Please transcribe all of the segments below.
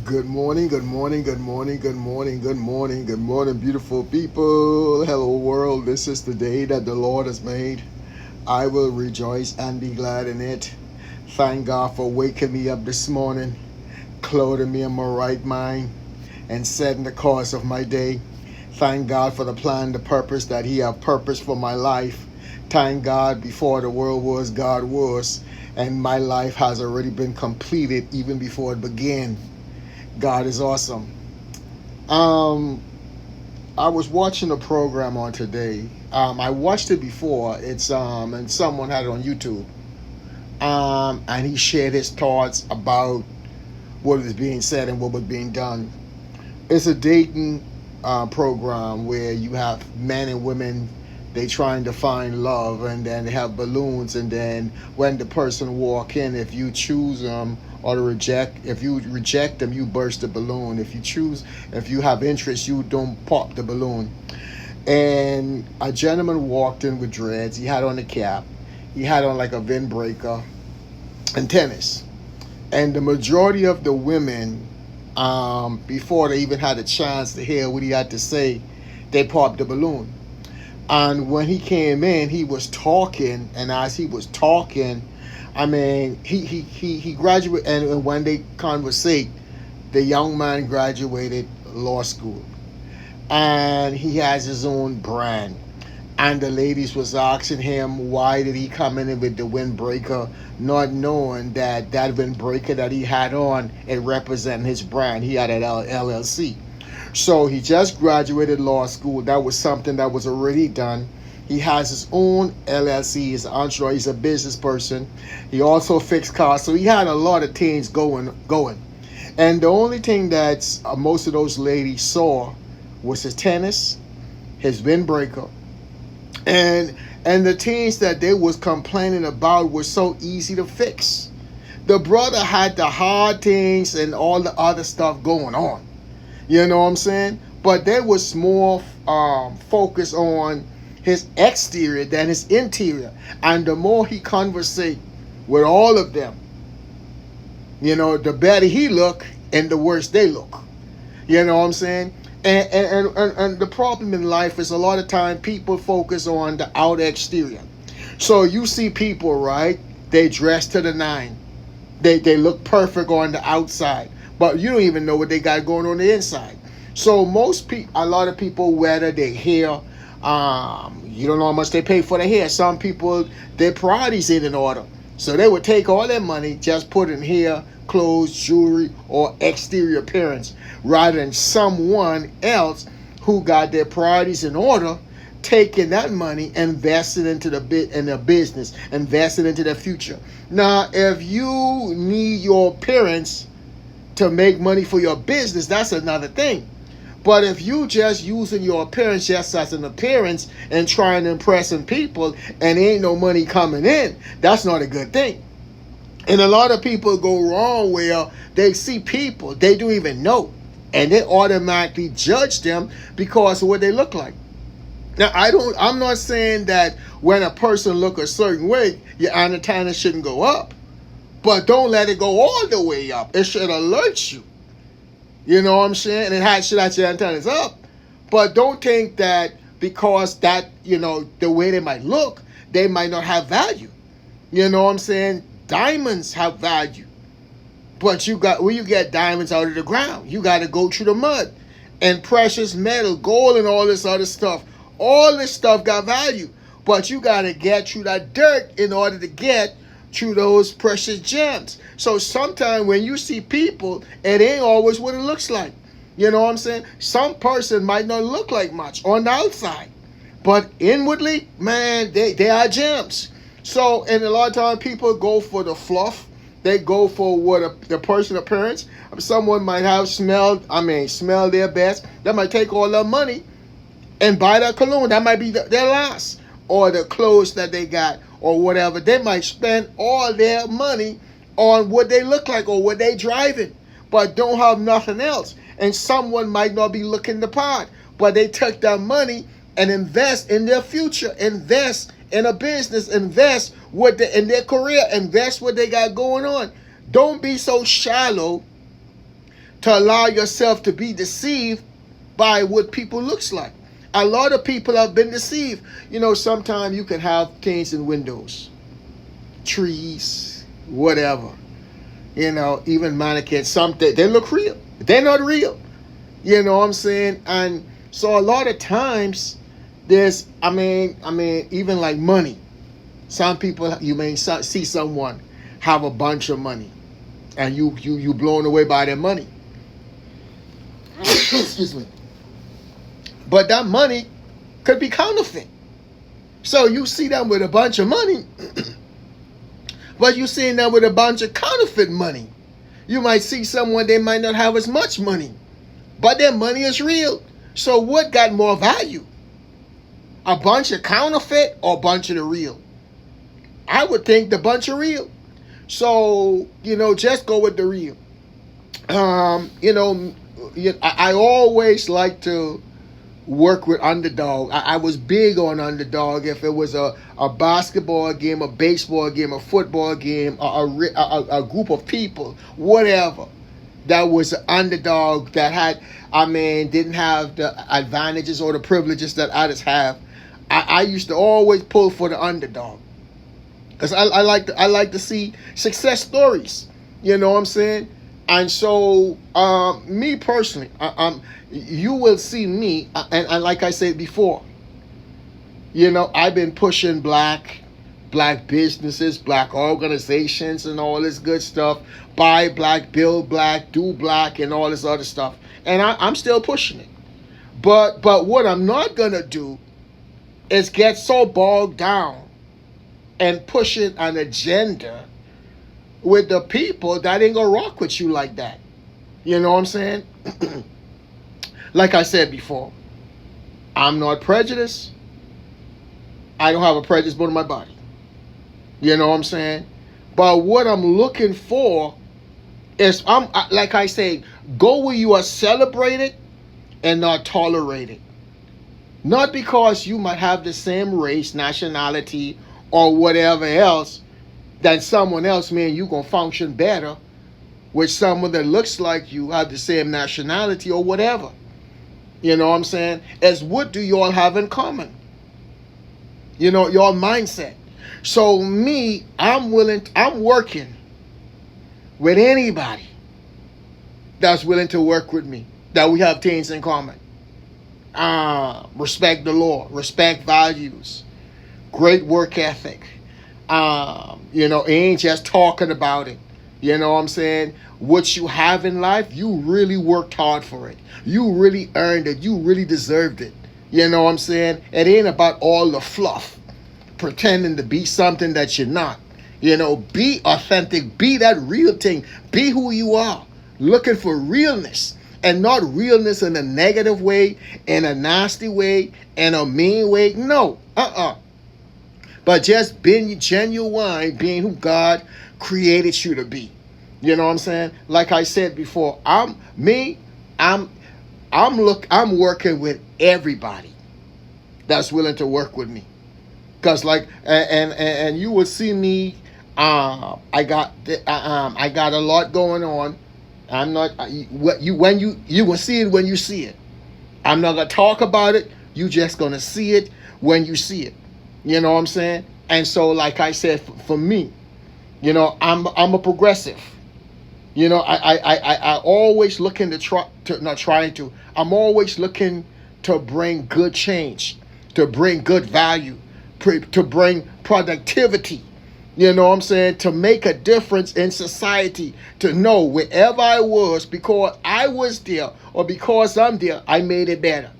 Good morning, good morning, good morning, good morning, good morning, good morning, beautiful people. Hello, world. This is the day that the Lord has made. I will rejoice and be glad in it. Thank God for waking me up this morning, clothing me in my right mind, and setting the course of my day. Thank God for the plan, the purpose that He have purpose for my life. Thank God before the world was, God was, and my life has already been completed even before it began. God is awesome. Um, I was watching a program on today. I watched it before. It's and someone had it on YouTube. And he shared his thoughts about what was being said and what was being done. It's a dating program where you have men and women. They trying to find love, and then they have balloons, and then when the person walk in, if you choose them or to reject, if you reject them, you burst the balloon. If you have interest, you don't pop the balloon. And a gentleman walked in with dreads. He had on a cap. He had on like a windbreaker and tennis. And the majority of the women, before they even had a chance to hear what he had to say, they popped the balloon. And when he came in, he was talking, and as he was talking, I mean, he graduated, and when they conversate, the young man graduated law school, and he has his own brand. And the ladies was asking him why did he come in with the windbreaker, not knowing that that windbreaker that he had on, it represented his brand. He had an LLC. So he just graduated law school. That was something that was already done. He has his own LLC. He's an entrepreneur. He's a business person. He also fixed cars. So he had a lot of things going. And the only thing that most of those ladies saw was his tennis, his windbreaker, and the things that they was complaining about were so easy to fix. The brother had the hard things and all the other stuff going on. You know what I'm saying? But they was more focused on his exterior than his interior. And the more he conversate with all of them, the better he look and the worse they look. You know what I'm saying? And the problem in life is a lot of time people focus on the outer exterior. So you see people, right? They dress to the nine. They look perfect on the outside, but you don't even know what they got going on the inside. So a lot of people wear their hair. You don't know how much they pay for their hair. Some people, their priorities ain't in order. So they would take all their money, just put in hair, clothes, jewelry, or exterior appearance, rather than someone else who got their priorities in order, taking that money, investing into their business, investing into their future. Now, if you need your appearance to make money for your business, that's another thing. But if you just using your appearance just as an appearance and trying to impress some people and ain't no money coming in, that's not a good thing. And a lot of people go wrong where they see people they don't even know, and they automatically judge them because of what they look like. Now, I'm not saying that when a person look a certain way, your antenna shouldn't go up, but don't let it go all the way up. It should alert you. You know what I'm saying? And it should have your antennas up. But don't think that because that, the way they might look, they might not have value. You know what I'm saying? Diamonds have value. But where you get diamonds out of the ground, you got to go through the mud. And precious metal, gold, and all this other stuff. All this stuff got value. But you got to get through that dirt in order to get through those precious gems. So sometimes when you see people, it ain't always what it looks like. You know what I'm saying? Some person might not look like much on the outside, but inwardly, man, they are gems. So, and a lot of times people go for the fluff. They go for the person appearance. Someone might have smell their best. They might take all their money and buy that cologne. That might be their last. Or the clothes that they got or whatever. They might spend all their money on what they look like or what they driving, but don't have nothing else. And someone might not be looking the part, but they took that money and invest in their future, invest in a business, invest in their career, invest what they got going on. Don't be so shallow to allow yourself to be deceived by what people looks like. A lot of people have been deceived. You know, sometimes you can have things in windows, trees, whatever. You know, even mannequins, something, they look real. They're not real. You know what I'm saying? And so a lot of times there's, I mean, even like money. Some people, you may see someone have a bunch of money and you blown away by their money. Excuse me. But that money could be counterfeit. So you see them with a bunch of money, but you see them with a bunch of counterfeit money. You might see someone, they might not have as much money, but their money is real. So what got more value? A bunch of counterfeit or a bunch of the real? I would think the bunch of real. So, you know, just go with the real. You know, I always like to work with underdog. I was big on underdog. If it was a basketball game, a baseball game, a football game, a group of people, whatever, that was an underdog that had, didn't have the advantages or the privileges that others have. I used to always pull for the underdog. Because I like to see success stories. You know what I'm saying? And so, me personally, you will see me, and like I said before, you know, I've been pushing black businesses, black organizations, and all this good stuff. Buy black, build black, do black, and all this other stuff. And I'm still pushing it. But what I'm not going to do is get so bogged down and pushing an agenda with the people that ain't gonna rock with you like that. You know what I'm saying? Like I said before, I'm not prejudiced. I don't have a prejudice bone in my body. You know what I'm saying? But what I'm looking for is, like I say, go where you are celebrated and not tolerated. Not because you might have the same race, nationality, or whatever else than someone else, man, you gonna function better with someone that looks like you, have the same nationality or whatever. You know what I'm saying? As what do you all have in common? You know, your mindset. So me, I'm working with anybody that's willing to work with me, that we have things in common. Respect the law, respect values, great work ethic. You know, ain't just talking about it. You know what I'm saying? What you have in life, you really worked hard for it. You really earned it. You really deserved it. You know what I'm saying? It ain't about all the fluff, pretending to be something that you're not. You know, be authentic. Be that real thing. Be who you are. Looking for realness. And not realness in a negative way, in a nasty way, in a mean way. No. But just being genuine, being who God created you to be. You know what I'm saying? Like I said before, I'm working with everybody that's willing to work with me. Cause like and you will see me. I got a lot going on. I'm not you will see it when you see it. I'm not gonna talk about it. You just gonna see it when you see it. You know what I'm saying? And so, like I said, for me, you know, I'm a progressive. You know, I always looking I'm always looking to bring good change, to bring good value, to bring productivity. You know what I'm saying? To make a difference in society, to know wherever I was, because I was there or because I'm there, I made it better.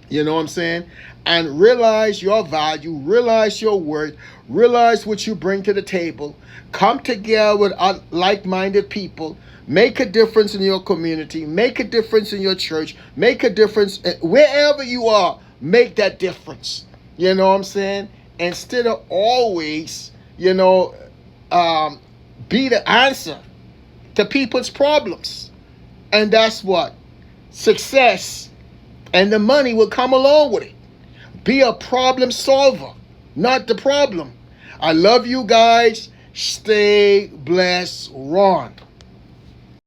You know what I'm saying? And realize your value, realize your worth, realize what you bring to the table. Come together with like-minded people. Make a difference in your community. Make a difference in your church. Make a difference wherever you are. Make that difference. You know what I'm saying? Instead of always, you know, be the answer to people's problems. And that's what? Success and the money will come along with it. Be a problem solver, not the problem. I love you guys. Stay blessed, Ron.